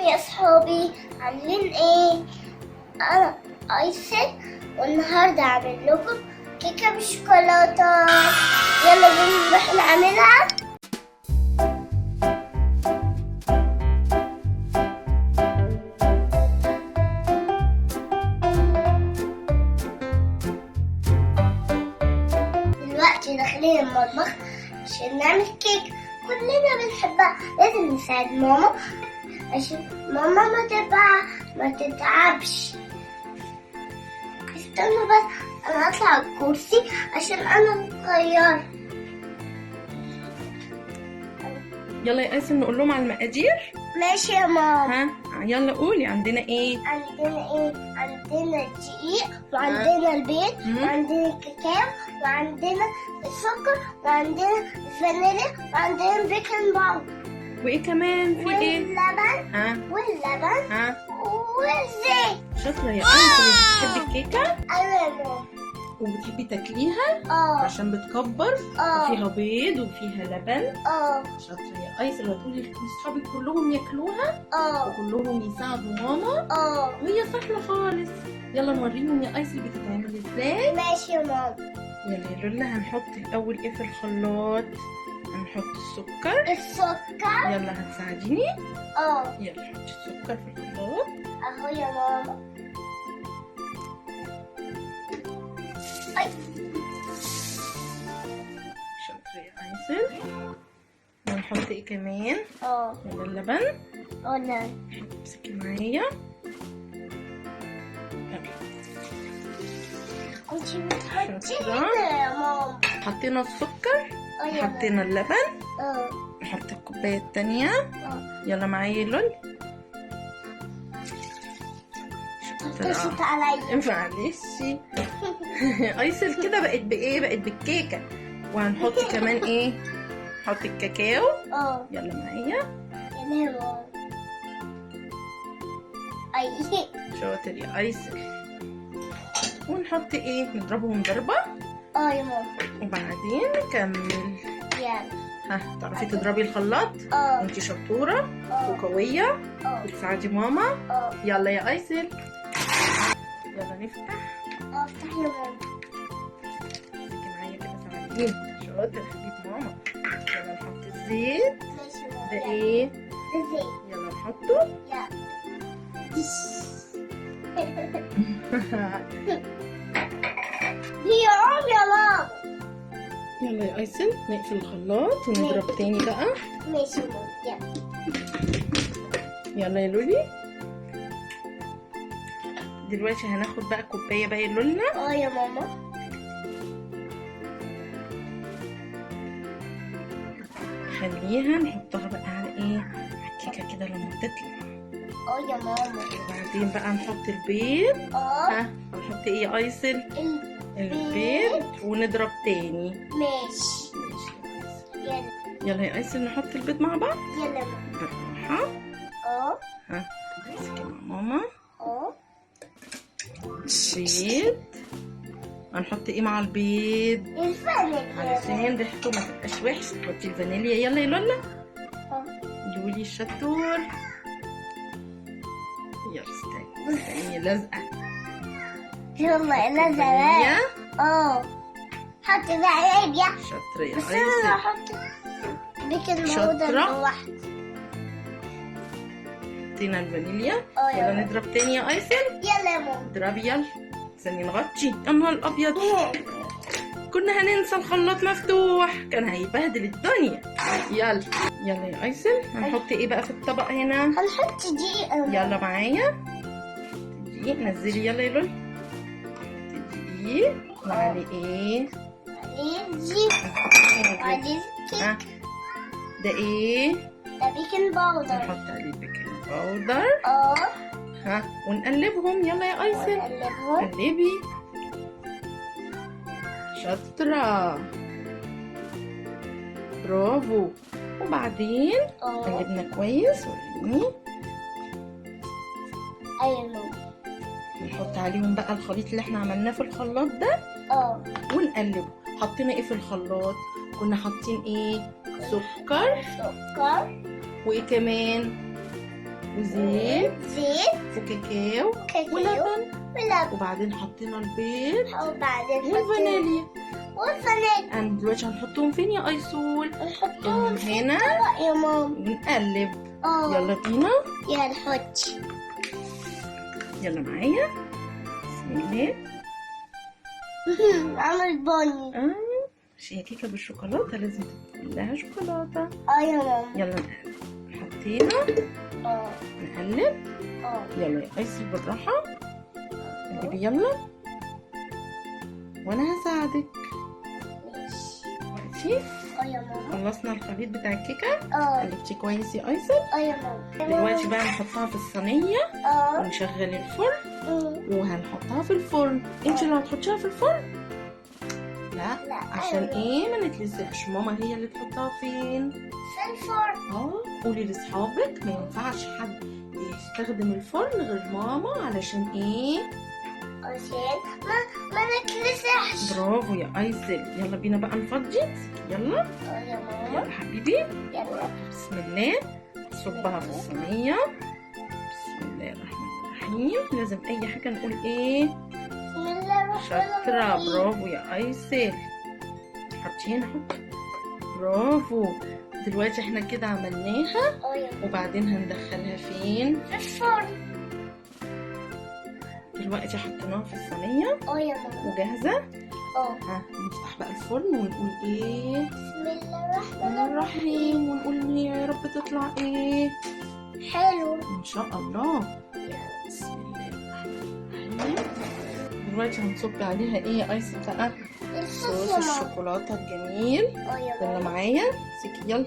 يا اصحابي، عاملين ايه؟ انا ايسل، والنهارده هعمل لكم كيكه بالشيكولاته. يلا بينا نروح نعملها. دلوقتي داخلين المطبخ عشان نعمل كيك كلنا بنحبها. لازم نساعد ماما عشان ماما ما تتعبش. استنوا بس، انا هطلع على الكرسي عشان انا صغير. يلا يا ايسل نقول لهم على المقادير. ماشي يا ماما. ها يلا قولي عندنا ايه. عندنا دقيق، وعندنا البيض، وعندنا الكاكاو، وعندنا السكر، وعندنا الفانيليا، وعندنا البيكنج باودر. وايه كمان في ايه؟ واللبن والزيت. شاطره يا ايسل، بتحبي الكيكه؟ ايوه يا ماما. وبتحبي تاكليها عشان بتكبر وفيها بيض وفيها لبن. شاطره يا ايسل، وتقولي لاصحابك كلهم ياكلوها وكلهم يساعدوا ماما. وهي سهله خالص. يلا نوريهم يا ايسل بتتعمل ازاي. ماشي يا ماما. يلا يا لولى، هنحط الاول ايه في الخلاط؟ هنحط السكر. يلا هتساعديني. يلا حطي السكر في الخلاط اهو يا ماما. شاطرة يا ايسل. ونحط ايه كمان؟ يلا اللبن. نعم. امسكي معايا. كنتي بتحطي هنا يا ماما. حطينا السكر، حطينا اللبن. نحط الكوباية التانية. يلا معايا لولي. طشت عليا. معلش. ايسل كده بقت بايه؟ بقت بالكيكة. وهنحط كمان ايه؟ نحط الكاكاو. يلا معايا. يلا يا ماما. شاطر يا ايسل. ونحط ايه؟ نضربهم ضربة. يا ماما. وبعدين نكمل. يلا. ها تعرفي تضربي الخلاط؟ وانتي شطورة وقوية وتساعدي ماما. يلا يا ايسل. يلا نفتح. افتح يا ماما. امسكي معايا كده ساعديني. شاطر حبيب ماما. يلا نحط الزيت. ده ايه؟ الزيت. يلا نحطه. هي عم يا ماما. يلا يا ايسل نقفل الخلاط ونضرب تاني بقى. ماشي يا ماما. يلا يا لولي. دلوقتي هناخد بقى كوبايه بقى يا لولى. يا ماما. خليها نحطها بقى على ايه؟ على الكيكه كده لما تطلع. يا ماما. وبعدين بقى نحط البيض. هنحط ايه يا ايسل؟ البيض ونضرب تاني. ماشي. يلا يا ايسل نحط البيض مع بعض. يلا بالراحه. ها امسكي مع ماما. البيض. هنحط ايه مع البيض؟ الفانيليا علشان ريحته ما تبقاش وحشه. تحطي الفانيليا. يلا يا لولى. لولي الشطور. يلا استني لازقه. يلا لازقه. حطي فانيليا. شاطره يا بس ايسل. انا هحط بيكنج باودر لوحده. حطينا الفانيليا. يلا نضرب تاني يا ايسل. يلا يا ماما. اضربي يلا. استني نغطي. يا نهار الابيض، كنا هننسى الخلاط مفتوح، كان هيبهدل الدنيا. يلا يا ايسل. هنحط ايه بقى في الطبق هنا؟ هنحط دقيق. يلا معايا. دقيق. نزلي يلا يا لولي. دقيق. وعليه ايه؟ عليه زيت. عليه كيك. ده ايه؟ ده بيكنج باودر. نحط عليه بيكنج باودر. ها ونقلبهم. يلا يا ايسل. قلبي. شاطرة، برافو. وبعدين قلبنا كويس. وريني. ايوه. نحط عليهم بقى الخليط اللي احنا عملناه في الخلاط ده. ونقلبه. حطينا ايه في الخلاط؟ كنا حاطين ايه؟ سكر. سكر. وايه كمان؟ وزيت وكاكاو ولبن، وبعدين حطينا البيض والفانيليا. دلوقتي هنحطهم فين يا ايسول؟ نحطهم هنا يا ماما ونقلب. يلا بينا، يلا حطي. يلا معايا. بسم الله. عمل بني. مش هي كيكه بالشوكولاته لازم تكون لها شوكولاته. يا ماما. يلا نقلب. حطينا. نقلب. يلا يا ايسل بالراحه. قلبي يلا وانا هساعدك. ماشي. يا ماما. خلصنا الخليط بتاع الكيكه. قلبتي كويس يا ايسل. يا ماما. دلوقتي بقى نحطها في الصينيه ونشغل الفرن وهنحطها في الفرن. انت اللي هتحطيها في الفرن؟ لا عشان ايه ما نتلزقش. ماما هي اللي تحطها فين؟ في الفرن. قولي لاصحابك ما ينفعش حد يستخدم الفرن غير ماما. علشان ايه؟ عشان ما نتلسعش. برافو يا ايسل. يلا بينا بقى نفضي. يلا. يا ماما. يلا حبيبي. يلا. بسم الله. صبها في الصينيه. بسم الله الرحمن الرحيم. لازم اي حاجه نقول ايه؟ بسم الله الرحمن الرحيم. شكرا. برافو يا ايسل. حطي هنا، حطي. برافو. دلوقتي احنا كده عملناها وبعدين هندخلها فين؟ في الفرن. دلوقتي حطيناها في الصينيه يا ماما. وجاهزه. نفتح بقى الفرن ونقول ايه؟ بسم الله الرحمن الرحيم. ونقول ان هي يا رب تطلع ايه؟ حلو ان شاء الله. بسم الله الرحمن الرحيم. دلوقتي هنصب عليها ايه يا ايسل بقى؟ صوص الشوكولاته الجميل. يلا معايا. امسكي يلا.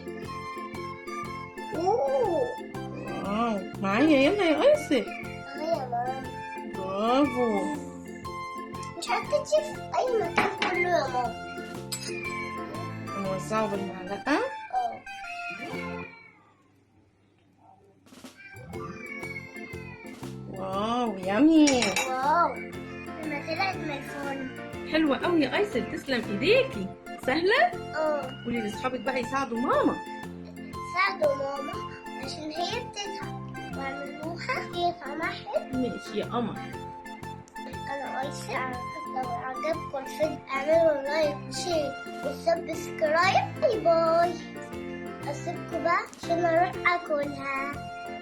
واو معايا. يلا يا ايسل. يا ماما. برافو. مش هتجي في اي مكان كله يا ماما. نوزعه بالمعلقه. واو يامي. واو لما طلعت من الفرن. حلوه قوي يا ايسل. تسلم ايديكي. سهله. قولي لاصحابك بقى يساعدوا ماما. ساعدوا ماما عشان هي بتتعب واعملوها هي طعمها حلو. ماشي يا قمر. انا ايسل. لو عجبكم الفيديو اعملوا لايك وشير وسبسكرايب. باي باي. اسيبكم بقى عشان اروح اكلها.